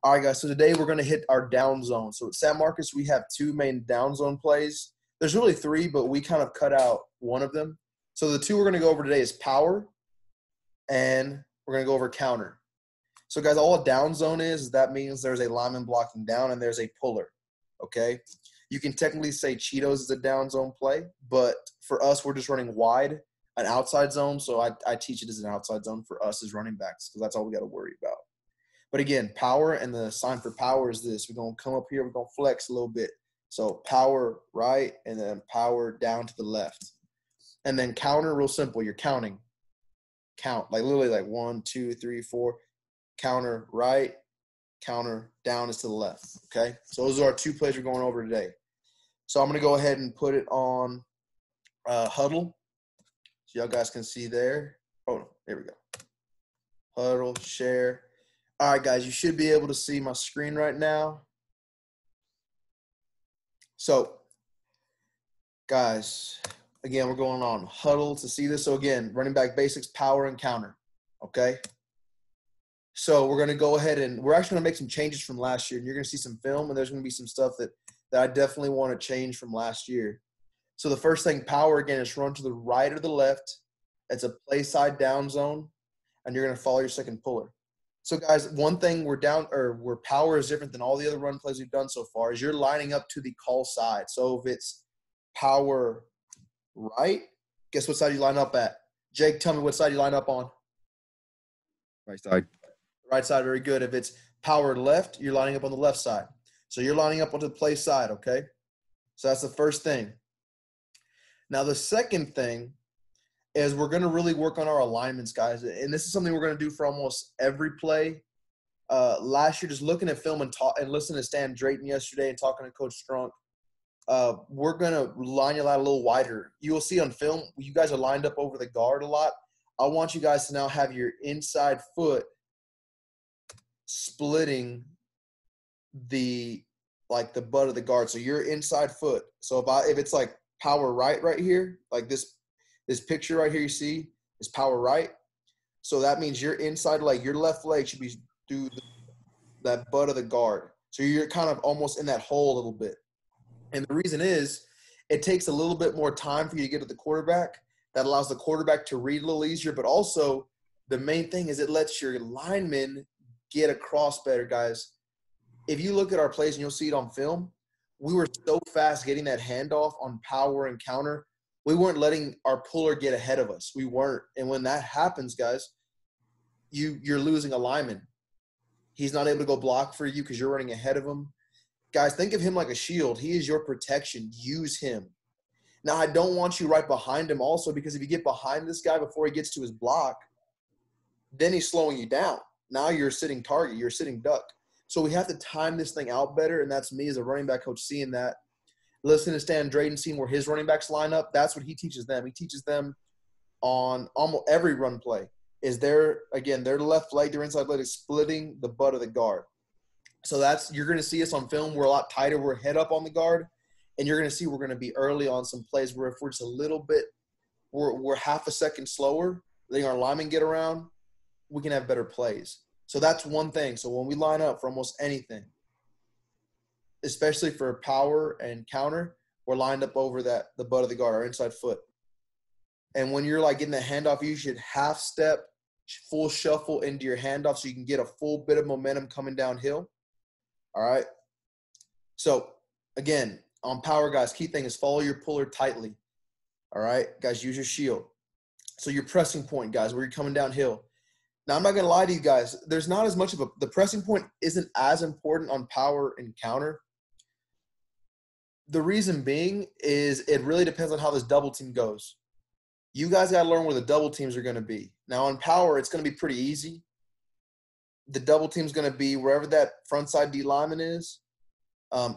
All right, guys, so today we're going to hit our down zone. So at San Marcos, we have two main down zone plays. There's really three, but we kind of cut out one of them. So the two we're going to go over today is power, and we're going to go over counter. So, guys, all a down zone is that means there's a lineman blocking down and there's a puller, okay? You can technically say Cheetos is a down zone play, but for us, we're just running wide, an outside zone. So I teach it as an outside zone for us as running backs because that's all we got to worry about. But, again, power, and the sign for power is this. We're going to come up here. We're going to flex a little bit. So power right and then power down to the left. And then counter, real simple. You're counting. Count, like literally like 1, 2, 3, 4. Counter right, counter down is to the left, okay? So those are our two plays we're going over today. So I'm going to go ahead and put it on huddle so y'all guys can see there. Oh, no, there we go. Huddle, share. All right, guys, you should be able to see my screen right now. So, guys, again, we're going on huddle to see this. So, again, running back basics, power, and counter, okay? So we're going to go ahead and we're actually going to make some changes from last year. And you're going to see some film, and there's going to be some stuff that I definitely want to change from last year. So the first thing, power, again, is run to the right or the left. It's a play side down zone, and you're going to follow your second puller. So, guys, one thing where power is different than all the other run plays we've done so far is you're lining up to the call side. So if it's power right, guess what side you line up at? Jake, tell me what side you line up on. Right side. Right side, very good. If it's power left, you're lining up on the left side. So you're lining up onto the play side, okay? So that's the first thing. Now the second thing is we're going to really work on our alignments, guys. And this is something we're going to do for almost every play. Last year, just looking at film and listening to Stan Drayton yesterday and talking to Coach Strunk, we're going to line you out a little wider. You will see on film, you guys are lined up over the guard a lot. I want you guys to now have your inside foot splitting the butt of the guard. So your inside foot. So if it's like power right here, like this picture right here you see is power right. So that means your inside leg, your left leg should be through that butt of the guard. So you're kind of almost in that hole a little bit. And the reason is it takes a little bit more time for you to get to the quarterback. That allows the quarterback to read a little easier. But also the main thing is it lets your linemen get across better, guys. If you look at our plays and you'll see it on film, we were so fast getting that handoff on power and counter. We weren't letting our puller get ahead of us. We weren't. And when that happens, guys, you're losing a lineman. He's not able to go block for you because you're running ahead of him. Guys, think of him like a shield. He is your protection. Use him. Now, I don't want you right behind him also because if you get behind this guy before he gets to his block, then he's slowing you down. Now you're a sitting target. You're a sitting duck. So we have to time this thing out better, and that's me as a running back coach seeing that. Listening to Stan Drayton, seeing where his running backs line up, that's what he teaches them. He teaches them on almost every run play is their left leg, their inside leg is splitting the butt of the guard. So you're going to see us on film. We're a lot tighter. We're head up on the guard, and you're going to see we're going to be early on some plays where if we're just a little bit – we're half a second slower, letting our linemen get around, we can have better plays. So that's one thing. So when we line up for almost anything, especially for power and counter, we're lined up over the butt of the guard, our inside foot. And when you're like getting the handoff, you should half step, full shuffle into your handoff so you can get a full bit of momentum coming downhill. All right. So again, on power, guys, key thing is follow your puller tightly. All right, guys, use your shield. So your pressing point, guys, where you're coming downhill. Now, I'm not going to lie to you guys. There's not as much of the pressing point isn't as important on power and counter. The reason being is it really depends on how this double team goes. You guys got to learn where the double teams are going to be. Now, on power, it's going to be pretty easy. The double team's going to be wherever that front side D lineman is.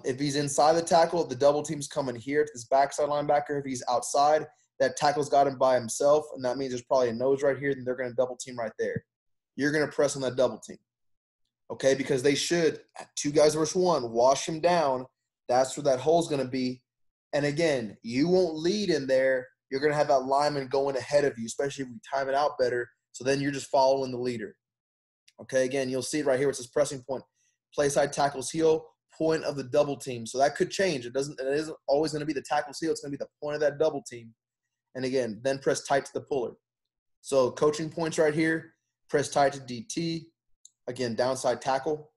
If he's inside the tackle, the double team's coming here to this backside linebacker. If he's outside, that tackle's got him by himself, and that means there's probably a nose right here, then they're going to double team right there. You're going to press on that double team, okay? Because they should, 2 guys versus 1, wash him down. That's where that hole's going to be. And, again, you won't lead in there. You're going to have that lineman going ahead of you, especially if we time it out better. So then you're just following the leader. Okay, again, you'll see it right here. It says pressing point. play side tackle's heel, point of the double team. So that could change. It isn't always going to be the tackle's heel. It's going to be the point of that double team. And again, then press tight to the puller. So coaching points right here, press tight to DT. Again, downside tackle.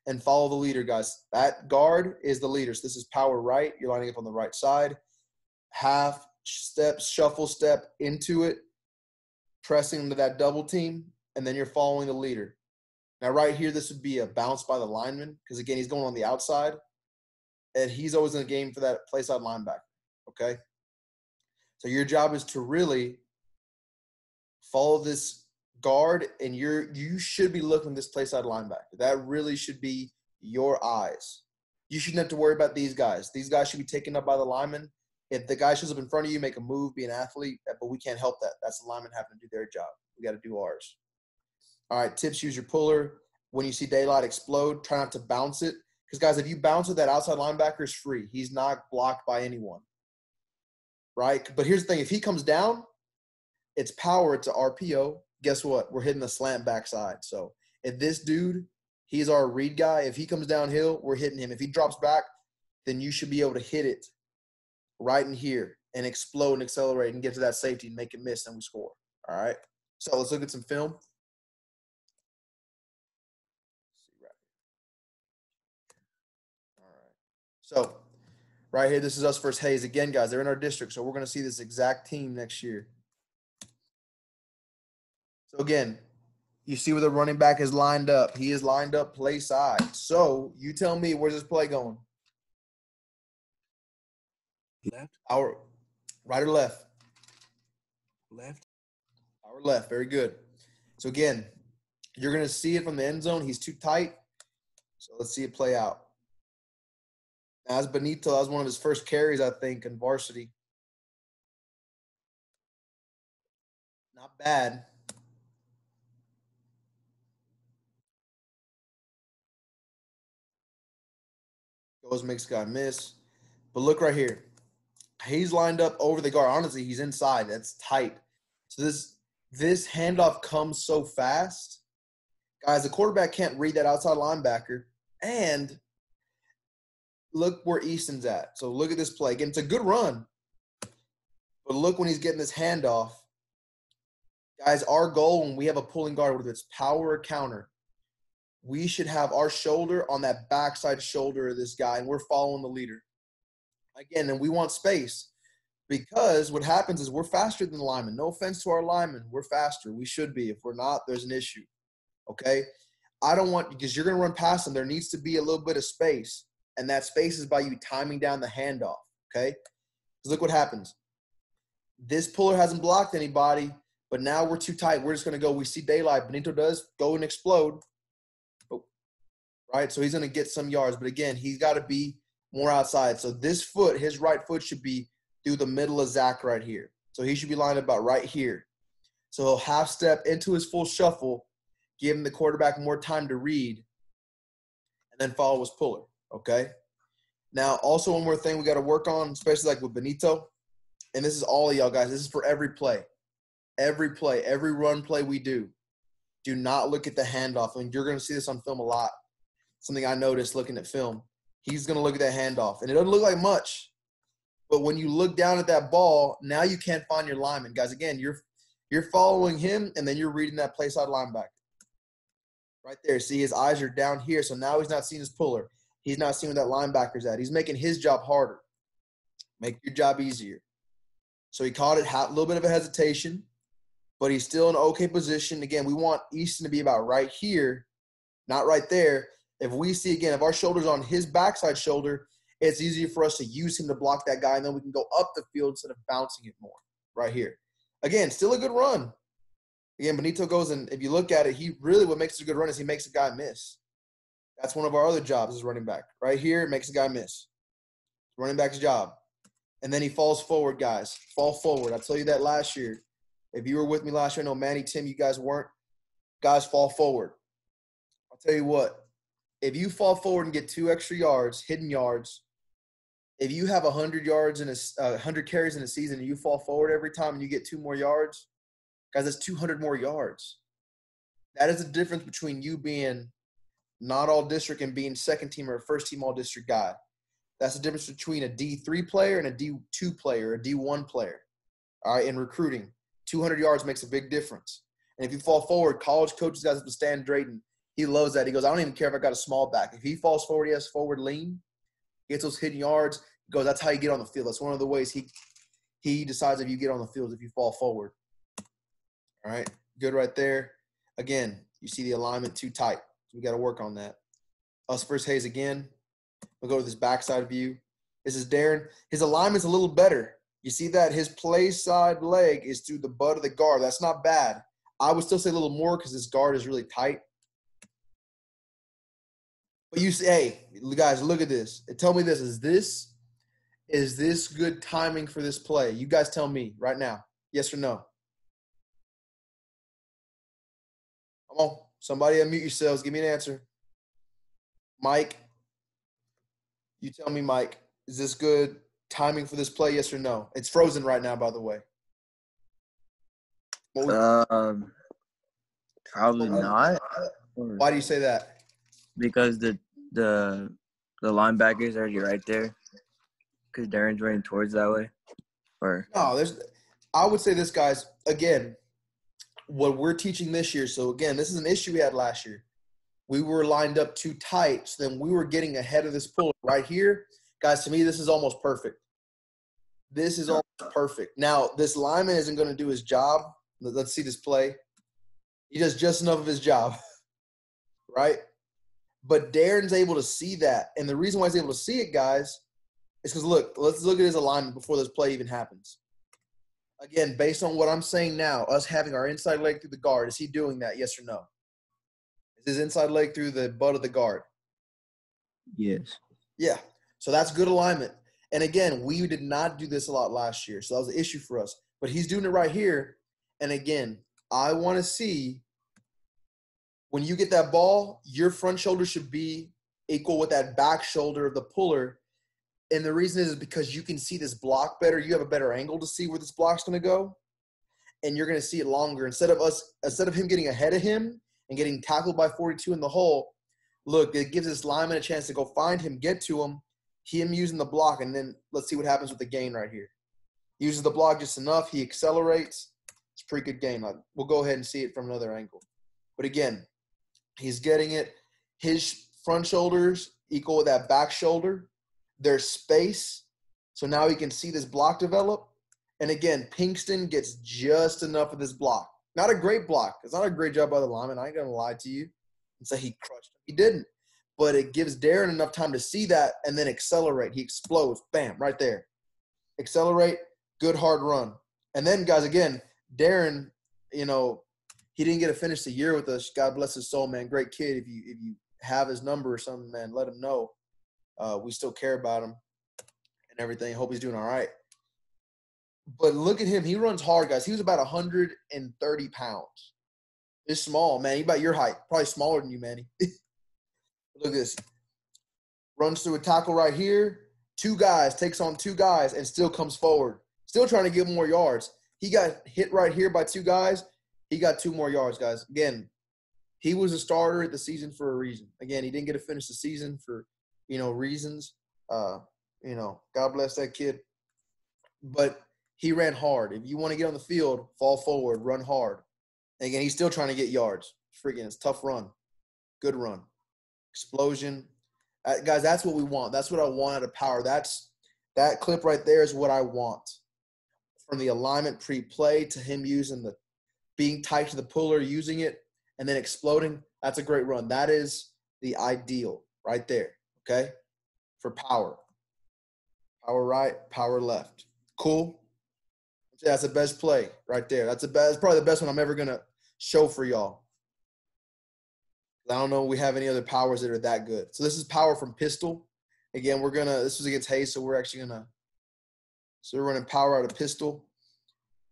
And follow the leader, guys. That guard is the leader. So this is power right. You're lining up on the right side. Half step, shuffle step into it, pressing into that double team, and then you're following the leader. Now, right here, this would be a bounce by the lineman because, again, he's going on the outside, and he's always in the game for that play side linebacker, okay? So your job is to really follow this guard, and you should be looking at this play side linebacker. That really should be your eyes. You shouldn't have to worry about these guys. These guys should be taken up by the lineman. If the guy shows up in front of you, make a move, be an athlete, but we can't help that. That's the lineman having to do their job. We got to do ours. All right, tips, use your puller. When you see daylight explode, try not to bounce it. Because, guys, if you bounce it, that outside linebacker is free. He's not blocked by anyone, right? But here's the thing. If he comes down, it's power. It's an RPO. Guess what? We're hitting the slant backside. So if this dude, he's our read guy, if he comes downhill, we're hitting him. If he drops back, then you should be able to hit it right in here and explode and accelerate and get to that safety and make it miss, and we score. All right? So let's look at some film. All right. So right here, this is us versus Hayes. Again, guys, they're in our district, so we're going to see this exact team next year. So again, you see where the running back is lined up. He is lined up play side. So you tell me, where's this play going? Left. Our right or left? Left. Our left. Very good. So again, you're going to see it from the end zone. He's too tight. So let's see it play out. Now, that's Benito. That was one of his first carries, I think, in varsity. Not bad. Goes, makes guy miss. But look right here. He's lined up over the guard. Honestly, he's inside. That's tight. So this handoff comes so fast. Guys, the quarterback can't read that outside linebacker. And look where Easton's at. So look at this play. Again, it's a good run. But look when he's getting this handoff. Guys, our goal when we have a pulling guard, whether it's power or counter, we should have our shoulder on that backside shoulder of this guy, and we're following the leader. Again, and we want space because what happens is we're faster than the lineman. No offense to our linemen. We're faster. We should be. If we're not, there's an issue, okay? I don't want – because you're going to run past them. There needs to be a little bit of space, and that space is by you timing down the handoff, okay? Because look what happens. This puller hasn't blocked anybody, but now we're too tight. We're just going to go. We see daylight. Benito does go and explode. Oh, right? So he's going to get some yards. But, again, he's got to be more outside. So this foot, his right foot should be through the middle of Zach right here. So he should be lined about right here. So he'll half step into his full shuffle, giving the quarterback more time to read, and then follow his puller, okay? Now, also one more thing we got to work on, especially like with Benito, and this is all of y'all guys. This is for every play. Every play, every run play we do not look at the handoff. And you're going to see this on film a lot. Something I noticed looking at film. He's going to look at that handoff. And it doesn't look like much. But when you look down at that ball, now you can't find your lineman. Guys, again, you're following him, and then you're reading that play side linebacker. Right there. See, his eyes are down here. So now he's not seeing his puller. He's not seeing where that linebacker's at. He's making his job harder. Make your job easier. So he caught it, a little bit of a hesitation, but he's still in an okay position. Again, we want Easton to be about right here, not right there. If we see, again, if our shoulder's on his backside shoulder, it's easier for us to use him to block that guy, and then we can go up the field instead of bouncing it more right here. Again, still a good run. Again, Benito goes, and if you look at it, what makes it a good run is he makes a guy miss. That's one of our other jobs as running back. Right here, it makes a guy miss. Running back's job. And then he falls forward, guys. Fall forward. I told you that last year. If you were with me last year, I know Manny, Tim, you guys weren't. Guys, fall forward. I'll tell you what. If you fall forward and get 2 extra yards, hidden yards, if you have 100 yards in 100 carries in a season and you fall forward every time and you get 2 more yards, guys, that's 200 more yards. That is the difference between you being not all district and being second team or first team all district guy. That's the difference between a D3 player and a D2 player, a D1 player. All right, in recruiting, 200 yards makes a big difference. And if you fall forward, college coaches guys have to stand Drayton. He loves that. He goes, I don't even care if I got a small back. If he falls forward, he has forward lean, gets those hidden yards. He goes, that's how you get on the field. That's one of the ways he decides if you get on the field, if you fall forward. All right, good right there. Again, you see the alignment too tight. So we got to work on that. Us versus Hayes again. We'll go to this backside view. This is Darren. His alignment's a little better. You see that? His play side leg is through the butt of the guard. That's not bad. I would still say a little more because this guard is really tight. But you say, hey, guys, look at this. Tell me this. Is this good timing for this play? You guys tell me right now. Yes or no? Come on. Somebody unmute yourselves. Give me an answer. Mike. You tell me, Mike. Is this good timing for this play? Yes or no? It's frozen right now, by the way. Probably not. Why do you say that? Because the linebackers are already right there. Because Darren's running towards that way. Or no, I would say this, guys. Again, what we're teaching this year. So again, this is an issue we had last year. We were lined up too tight, so then we were getting ahead of this puller right here. Guys, to me, this is almost perfect. This is almost perfect. Now, this lineman isn't going to do his job. Let's see this play. He does just enough of his job, right? But Darren's able to see that. And the reason why he's able to see it, guys, is because, look, let's look at his alignment before this play even happens. Again, based on what I'm saying now, us having our inside leg through the guard, is he doing that, yes or no? Is his inside leg through the butt of the guard? yes. Yeah. So that's good alignment. And again, we did not do this a lot last year. So that was an issue for us. But he's doing it right here. And again, I want to see when you get that ball, your front shoulder should be equal with that back shoulder of the puller. And the reason is because you can see this block better. You have a better angle to see where this block's going to go. And you're going to see it longer. Instead of him getting ahead of him and getting tackled by 42 in the hole, look, it gives this lineman a chance to go find him, get to him using the block, and then let's see what happens with the gain right here. He uses the block just enough. He accelerates. It's a pretty good gain. We'll go ahead and see it from another angle. But again, he's getting it. His front shoulders equal with that back shoulder. There's space. So now he can see this block develop. And again, Pinkston gets just enough of this block. Not a great block. It's not a great job by the lineman. I ain't going to lie to you and say he crushed him. He didn't. But it gives Darren enough time to see that and then accelerate. He explodes. Bam, right there. Accelerate, good hard run. And then, guys, again, Darren, he didn't get to finish the year with us. God bless his soul, man. Great kid. If you have his number or something, man, let him know. We still care about him and everything. Hope he's doing all right. But look at him. He runs hard, guys. He was about 130 pounds. He's small, man. He's about your height. Probably smaller than you, Manny. Look at this. Runs through a tackle right here. Takes on two guys, and still comes forward. Still trying to get more yards. He got hit right here by two guys. He got 2 more yards, guys. Again, he was a starter at the season for a reason. Again, he didn't get to finish the season for, reasons. God bless that kid. But he ran hard. If you want to get on the field, fall forward, run hard. And again, he's still trying to get yards. It's a tough run. Good run. Explosion. Guys, that's what we want. That's what I want out of power. That clip right there is what I want. From the alignment pre-play to him using being tight to the puller, using it, and then exploding. That's a great run. That is the ideal right there, okay, for power. Power right, power left. Cool? That's the best play right there. That's probably the best one I'm ever going to show for y'all. I don't know if we have any other powers that are that good. So this is power from pistol. Again, this was against Hayes, so we're running power out of pistol.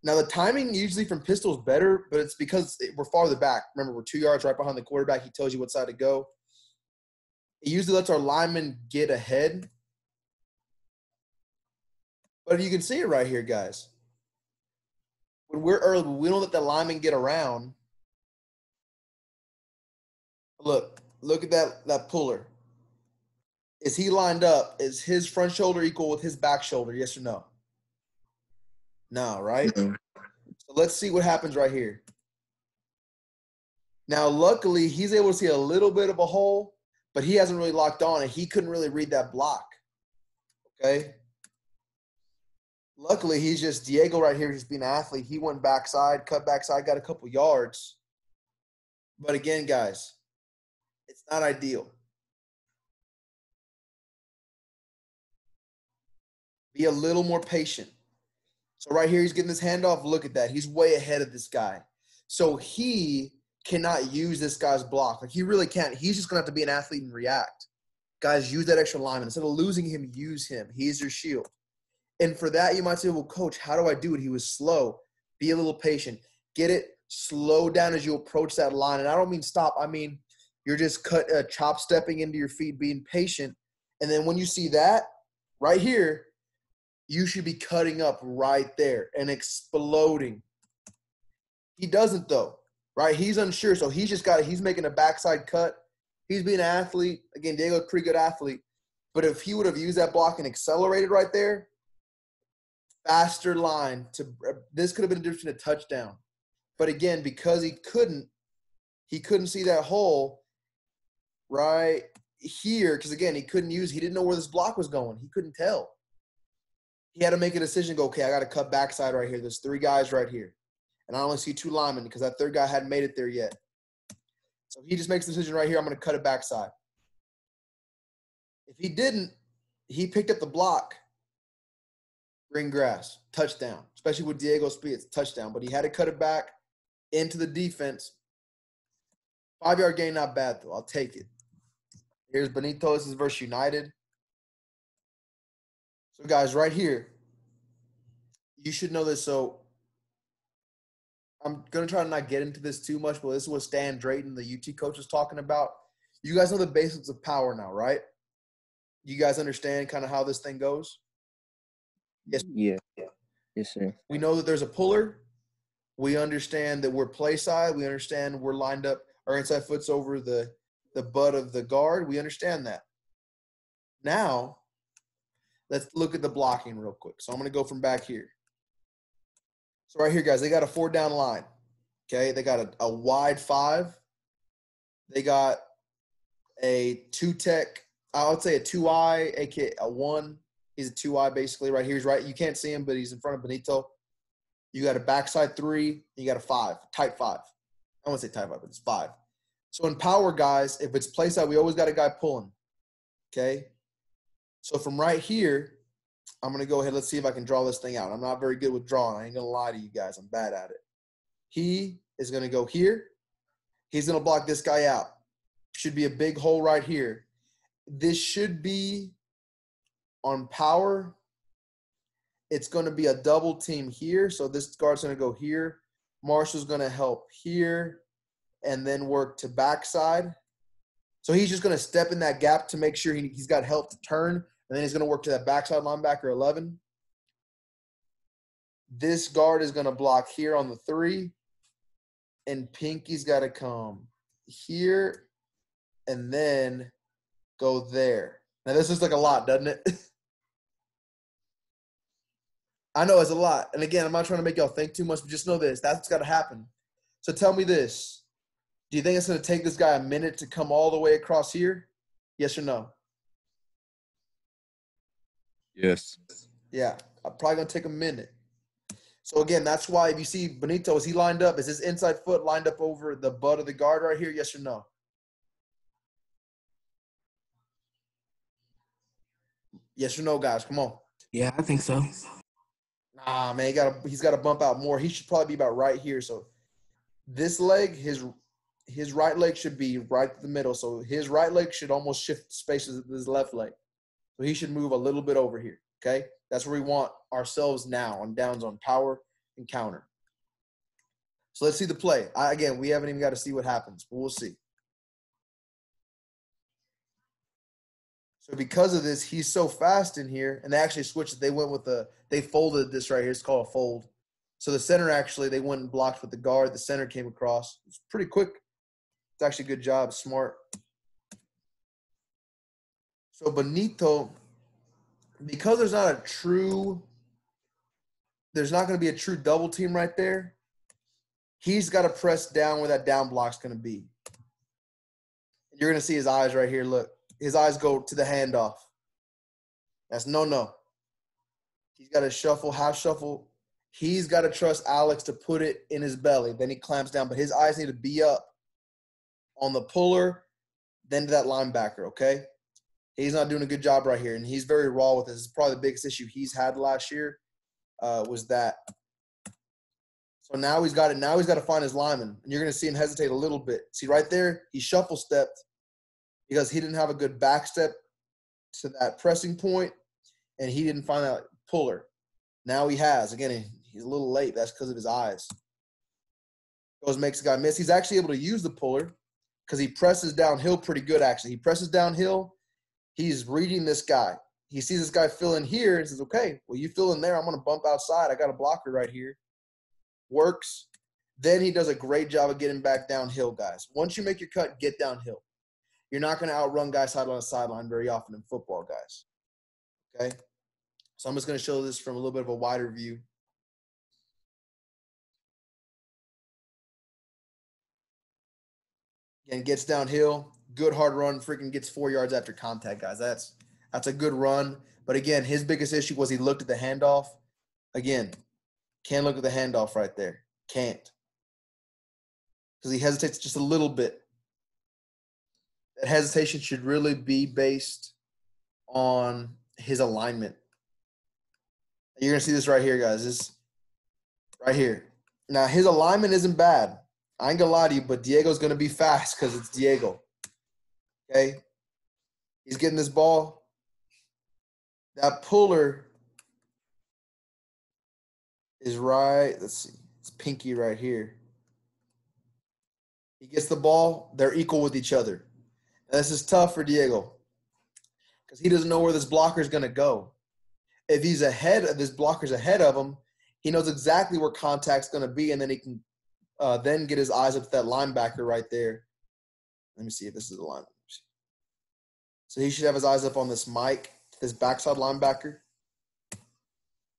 Now the timing usually from pistol is better, but it's because we're farther back. Remember, we're 2 yards right behind the quarterback. He tells you what side to go. It usually lets our linemen get ahead. But you can see it right here, guys. When we're early, we don't let the linemen get around. Look, look at that puller. Is he lined up? Is his front shoulder equal with his back shoulder? Yes or no? No, right? No. So let's see what happens right here. Now, luckily, he's able to see a little bit of a hole, but he hasn't really locked on, and he couldn't really read that block. Okay? Luckily, he's just Diego right here. He's being an athlete. He went backside, cut backside, got a couple yards. But again, guys, it's not ideal. Be a little more patient. So right here, he's getting this handoff. Look at that. He's way ahead of this guy. So he cannot use this guy's block. Like, he really can't. He's just going to have to be an athlete and react. Guys, use that extra lineman. Instead of losing him, use him. He's your shield. And for that, you might say, well, coach, how do I do it? He was slow. Be a little patient. Get it. Slow down as you approach that line. And I don't mean stop. I mean, you're just chop stepping into your feet, being patient. And then when you see that right here, you should be cutting up right there and exploding. He doesn't, though, right? He's unsure. So he's making a backside cut. He's being an athlete. Again, Diego's a pretty good athlete. But if he would have used that block and accelerated right there, faster line this could have been a difference in a touchdown. But again, because he couldn't see that hole right here, because again, he didn't know where this block was going. He couldn't tell. He had to make a decision, go, okay, I got to cut backside right here. There's 3 guys right here. And I only see 2 linemen because that third guy hadn't made it there yet. So he just makes the decision right here, I'm going to cut it backside. If he didn't, he picked up the block. Green grass, touchdown. Especially with Diego's speed, it's touchdown. But he had to cut it back into the defense. 5-yard gain, not bad, though. I'll take it. Here's Benito. This is versus United. So, guys, right here, you should know this. So, I'm going to try to not get into this too much, but this is what Stan Drayton, the UT coach, was talking about. You guys know the basics of power now, right? You guys understand kind of how this thing goes? Yes. Yeah. Yes, sir. We know that there's a puller. We understand that we're play side. We understand we're lined up. Our inside foot's over the butt of the guard. We understand that. Now, let's look at the blocking real quick. So I'm going to go from back here. So right here, guys, they got a 4-down line. Okay, they got a wide 5. They got a 2-tech. I would say a 2-eye, aka a 1. He's a 2-eye basically right here. He's right. You can't see him, but he's in front of Benito. You got a backside 3. You got a 5, tight 5. I won't say tight 5, but it's 5. So in power, guys, if it's play side, we always got a guy pulling. Okay. So from right here, I'm going to go ahead. Let's see if I can draw this thing out. I'm not very good with drawing. I ain't going to lie to you guys. I'm bad at it. He is going to go here. He's going to block this guy out. Should be a big hole right here. This should be on power. It's going to be a double team here. So this guard's going to go here. Marshall's going to help here and then work to backside. So he's just going to step in that gap to make sure he's got help to turn. And then he's going to work to that backside linebacker 11. This guard is going to block here on the 3. And Pinky's got to come here and then go there. Now, this is like a lot, doesn't it? I know it's a lot. And again, I'm not trying to make y'all think too much, but just know this. That's what's got to happen. So tell me this. Do you think it's going to take this guy a minute to come all the way across here? Yes or no? Yes. Yeah, probably going to take a minute. So, again, that's why if you see Benito, is he lined up? Is his inside foot lined up over the butt of the guard right here? Yes or no? Yes or no, guys? Come on. Yeah, I think so. Nah, man, he's got to bump out more. He should probably be about right here. So this leg, his right leg should be right in the middle. So his right leg should almost shift spaces with his left leg. So he should move a little bit over here, okay? That's where we want ourselves now on downs on power and counter. So let's see the play. Again, we haven't even got to see what happens, but we'll see. So because of this, he's so fast in here, and they actually switched it. They folded this right here. It's called a fold. So the center actually, they went and blocked with the guard. The center came across. It's pretty quick. It's actually a good job, smart. So Benito, because there's not going to be a true double team right there, he's got to press down where that down block's going to be. You're going to see his eyes right here. Look, his eyes go to the handoff. That's no. He's got to shuffle, half shuffle. He's got to trust Alex to put it in his belly. Then he clamps down, but his eyes need to be up on the puller, then to that linebacker, okay? He's not doing a good job right here, and he's very raw with this. It's probably the biggest issue he's had last year was that. So now he's got it. Now he's got to find his lineman, and you're going to see him hesitate a little bit. See right there, he shuffle stepped because he didn't have a good back step to that pressing point, and he didn't find that puller. Now he has. Again, he's a little late. That's because of his eyes. Goes, makes the guy miss. He's actually able to use the puller because he presses downhill pretty good, actually. He presses downhill. He's reading this guy. He sees this guy fill in here and says, okay, well, you fill in there. I'm going to bump outside. I got a blocker right here. Works. Then he does a great job of getting back downhill, guys. Once you make your cut, get downhill. You're not going to outrun guys sideline to sideline very often in football, guys. Okay? So I'm just going to show this from a little bit of a wider view. Again, gets downhill. Good hard run. Freaking gets 4 yards after contact, guys. That's a good run. But again, his biggest issue was he looked at the handoff. Again, can't look at the handoff right there. Can't. Because he hesitates just a little bit. That hesitation should really be based on his alignment. You're going to see this right here, guys. This right here. Now, his alignment isn't bad. I ain't going to lie to you, but Diego's going to be fast because it's Diego. Okay? He's getting this ball. That puller is right. Let's see. It's pinky right here. He gets the ball. They're equal with each other. And this is tough for Diego because he doesn't know where this blocker is going to go. If he's ahead of this blocker's ahead of him, he knows exactly where contact's going to be, and then he can then get his eyes up to that linebacker right there. Let me see if this is the linebacker. So he should have his eyes up on this Mike, this backside linebacker.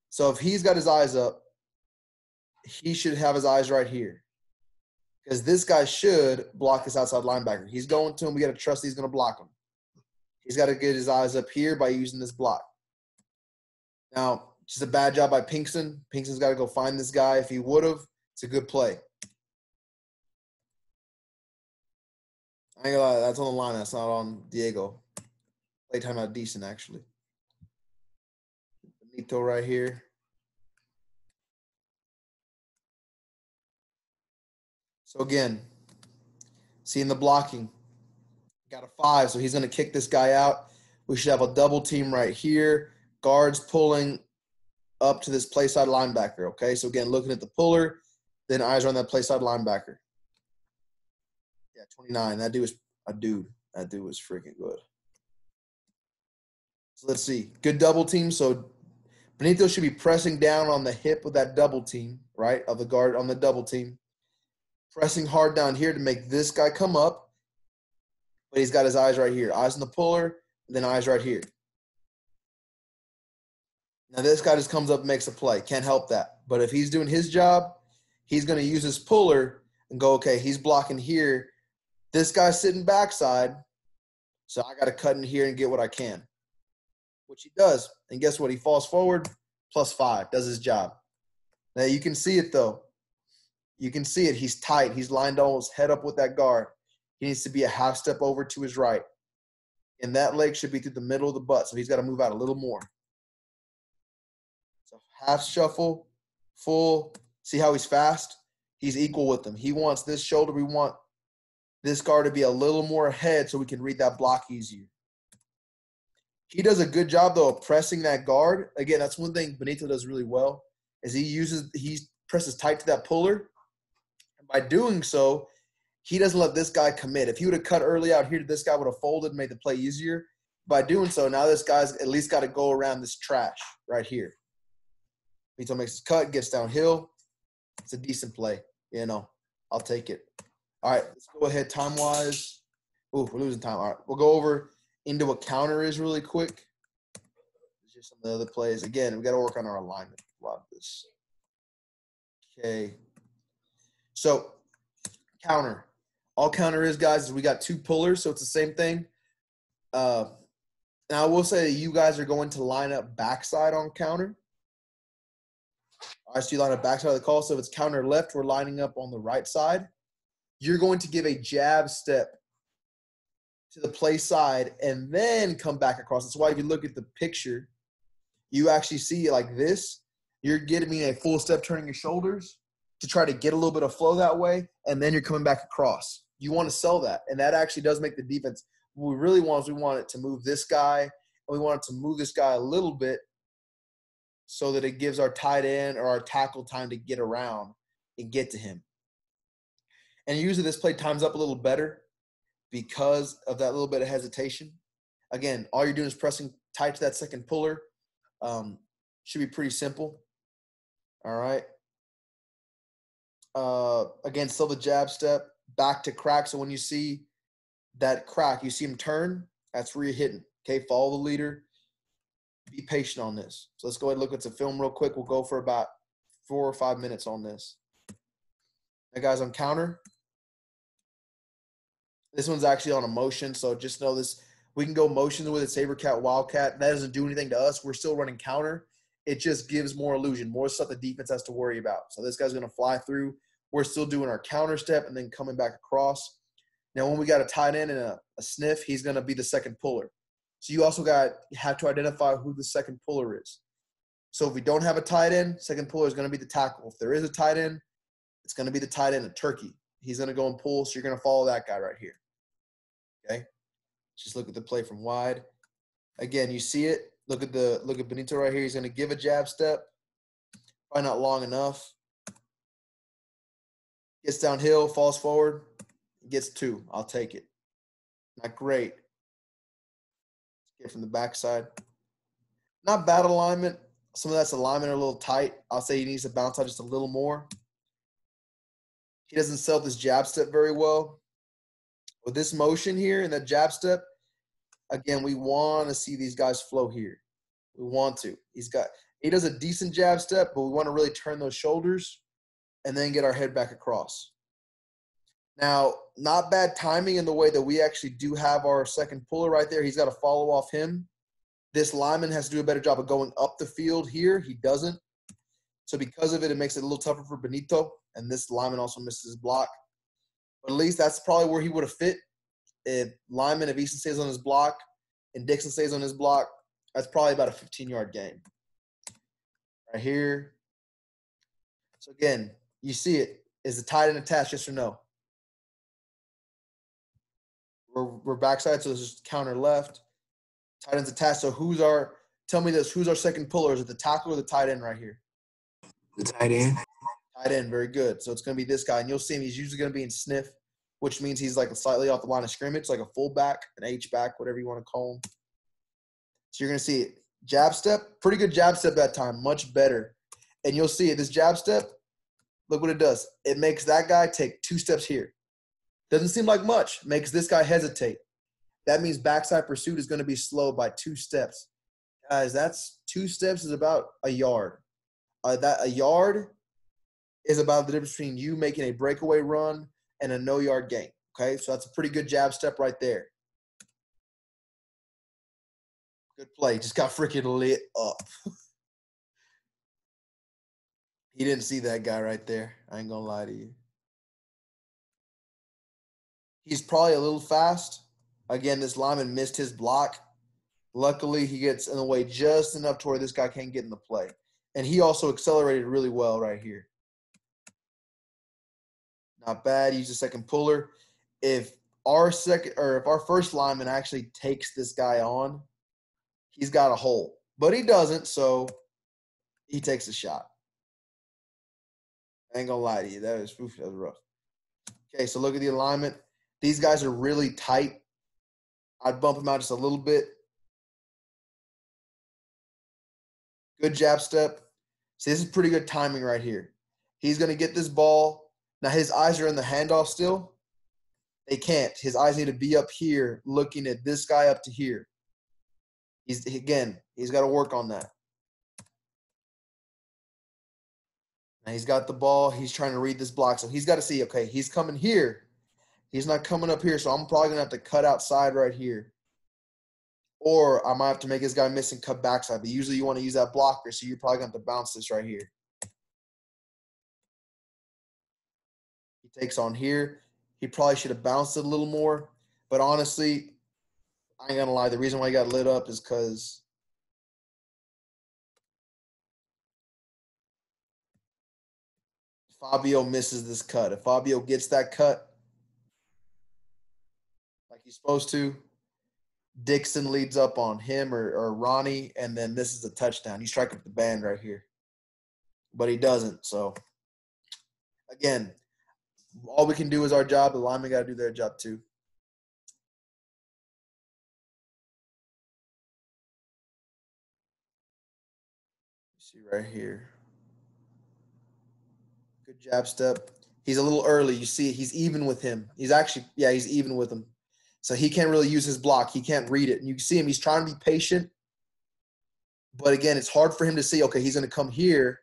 So if he's got his eyes up, he should have his eyes right here. Because this guy should block this outside linebacker. He's going to him. We got to trust he's going to block him. He's got to get his eyes up here by using this block. Now, just a bad job by Pinkston. Pinkston's got to go find this guy. If he would have, it's a good play. I ain't gonna lie, that's on the line. That's not on Diego. Play time out decent, actually. Benito right here. So again, seeing the blocking. Got a 5, so he's going to kick this guy out. We should have a double team right here. Guards pulling up to this play side linebacker, okay? So, again, looking at the puller, then eyes are on that play side linebacker. Yeah, 29. That dude was a dude. That dude was freaking good. So, let's see. Good double team. So, Benito should be pressing down on the hip of that double team, right, of the guard on the double team. Pressing hard down here to make this guy come up. But he's got his eyes right here. Eyes on the puller, then eyes right here. Now, this guy just comes up and makes a play. Can't help that. But if he's doing his job, he's going to use his puller and go, okay, he's blocking here. This guy's sitting backside, so I got to cut in here and get what I can, which he does. And guess what? He falls forward, +5, does his job. Now, you can see it, though. You can see it. He's tight. He's lined almost head up with that guard. He needs to be a half step over to his right. And that leg should be through the middle of the butt, so he's got to move out a little more. So half shuffle, full. See how he's fast? He's equal with them. He wants this shoulder. We want this guard to be a little more ahead so we can read that block easier. He does a good job, though, of pressing that guard. Again, that's one thing Benito does really well is he presses tight to that puller. And by doing so, he doesn't let this guy commit. If he would have cut early out here, this guy would have folded and made the play easier. By doing so, now this guy's at least got to go around this trash right here. Benito makes his cut, gets downhill. It's a decent play. You know, I'll take it. All right, let's go ahead time-wise. Ooh, we're losing time. All right, we'll go over into a counter is really quick. It's just some of the other plays. Again, we got to work on our alignment. A lot of this. Okay. So counter. All counter is, guys, is we got 2 pullers, so it's the same thing. Now I will say that you guys are going to line up backside on counter. All right, so you line up backside of the call. So if it's counter left, we're lining up on the right side. You're going to give a jab step to the play side and then come back across. That's why if you look at the picture, you actually see it like this. You're getting a full step, turning your shoulders to try to get a little bit of flow that way, and then you're coming back across. You want to sell that, and that actually does make the defense. What we really want is we want it to move this guy, and we want it to move this guy a little bit so that it gives our tight end or our tackle time to get around and get to him. And usually this play times up a little better because of that little bit of hesitation. Again, all you're doing is pressing tight to that second puller. Should be pretty simple. All right. Again, still the jab step, back to crack. So when you see that crack, you see him turn, that's where you're hitting. Okay, follow the leader. Be patient on this. So let's go ahead and look at some film real quick. We'll go for about 4 or 5 minutes on this. That guy's on counter. This one's actually on a motion, so just know this. We can go motions with it, Sabercat, Wildcat. That doesn't do anything to us. We're still running counter. It just gives more illusion, more stuff the defense has to worry about. So this guy's going to fly through. We're still doing our counter step and then coming back across. Now, when we got a tight end and a sniff, he's going to be the second puller. So you also have to identify who the second puller is. So if we don't have a tight end, second puller is going to be the tackle. If there is a tight end, it's going to be the tight end, a turkey. He's going to go and pull, so you're going to follow that guy right here. Okay? Just look at the play from wide. Again, you see it. Look at Benito right here. He's going to give a jab step. Probably not long enough. Gets downhill, falls forward, gets 2. I'll take it. Not great. Get from the backside. Not bad alignment. Some of that's alignment are a little tight. I'll say he needs to bounce out just a little more. He doesn't sell this jab step very well. With this motion here and that jab step, again, we want to see these guys flow here. We want to. He does a decent jab step, but we want to really turn those shoulders and then get our head back across. Now, not bad timing in the way that we actually do have our second puller right there. He's got to follow off him. This lineman has to do a better job of going up the field here. He doesn't. So because of it, it makes it a little tougher for Benito. And this lineman also misses his block. But at least that's probably where he would have fit. If Easton stays on his block and Dixon stays on his block, that's probably about a 15-yard gain. Right here. So again, you see it. Is the tight end attached, yes or no? We're backside, so this is counter left. Tight end's attached. So tell me this, who's our second puller? Is it the tackle or the tight end right here? The tight end. Tight end, very good. So it's going to be this guy, and you'll see him. He's usually going to be in sniff, which means he's like slightly off the line of scrimmage, like a fullback, an H-back, whatever you want to call him. So you're going to see it. Jab step, pretty good jab step that time, much better. And you'll see it. This jab step, look what it does. It makes that guy take 2 steps here. Doesn't seem like much. Makes this guy hesitate. That means backside pursuit is going to be slow by 2 steps. Guys, that's 2 steps is about a yard. A yard is about the difference between you making a breakaway run and a no-yard gain. Okay, so that's a pretty good jab step right there. Good play. Just got freaking lit up. He didn't see that guy right there. I ain't going to lie to you. He's probably a little fast. Again, this lineman missed his block. Luckily, he gets in the way just enough to where this guy can't get in the play. And he also accelerated really well right here. Not bad. Use the second puller. If our first lineman actually takes this guy on, he's got a hole. But he doesn't, so he takes a shot. I ain't gonna lie to you. That was rough. Okay, so look at the alignment. These guys are really tight. I'd bump them out just a little bit. Good jab step. See, this is pretty good timing right here. He's going to get this ball. Now, his eyes are in the handoff still. They can't. His eyes need to be up here, looking at this guy up to here. He's got to work on that. Now he's got the ball. He's trying to read this block. So he's got to see, okay, he's coming here. He's not coming up here, so I'm probably going to have to cut outside right here. Or I might have to make this guy miss and cut backside. But usually you want to use that blocker, so you're probably going to have to bounce this right here. He takes on here. He probably should have bounced it a little more. But honestly, I ain't going to lie. The reason why he got lit up is because Fabio misses this cut. If Fabio gets that cut like he's supposed to, Dixon leads up on him or Ronnie, and then this is a touchdown. He's striking up the band right here. But he doesn't. So, again, all we can do is our job. The linemen got to do their job too. See right here. Good jab step. He's a little early. You see, he's even with him. He's even with him. So he can't really use his block. He can't read it. And you can see him. He's trying to be patient. But, again, it's hard for him to see, okay, he's going to come here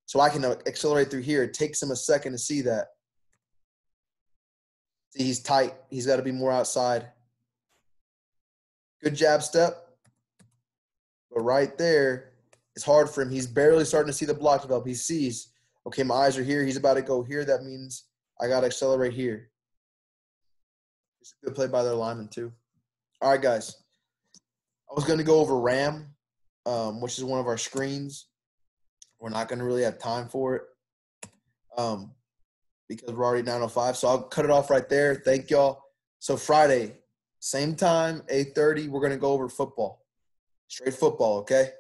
so I can accelerate through here. It takes him a second to see that. See, he's tight. He's got to be more outside. Good jab step. But right there, it's hard for him. He's barely starting to see the block develop. He sees, okay, my eyes are here. He's about to go here. That means I got to accelerate here. It's a good play by their lineman too. All right, guys. I was going to go over RAM, which is one of our screens. We're not going to really have time for it because we're already 9:05. So I'll cut it off right there. Thank y'all. So Friday, same time, 8:30, we're going to go over football. Straight football, okay?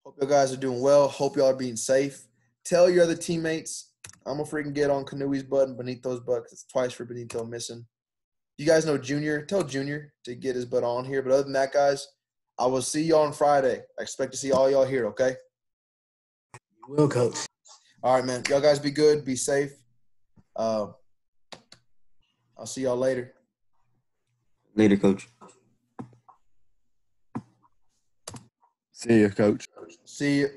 Hope you guys are doing well. Hope y'all are being safe. Tell your other teammates. I'm going to freaking get on Kanui's butt and Benito's butt because it's twice for Benito missing. You guys know Junior. Tell Junior to get his butt on here. But other than that, guys, I will see y'all on Friday. I expect to see all y'all here, okay? You will, Coach. All right, man. Y'all guys be good. Be safe. I'll see y'all later. Later, Coach. See you, Coach. See you.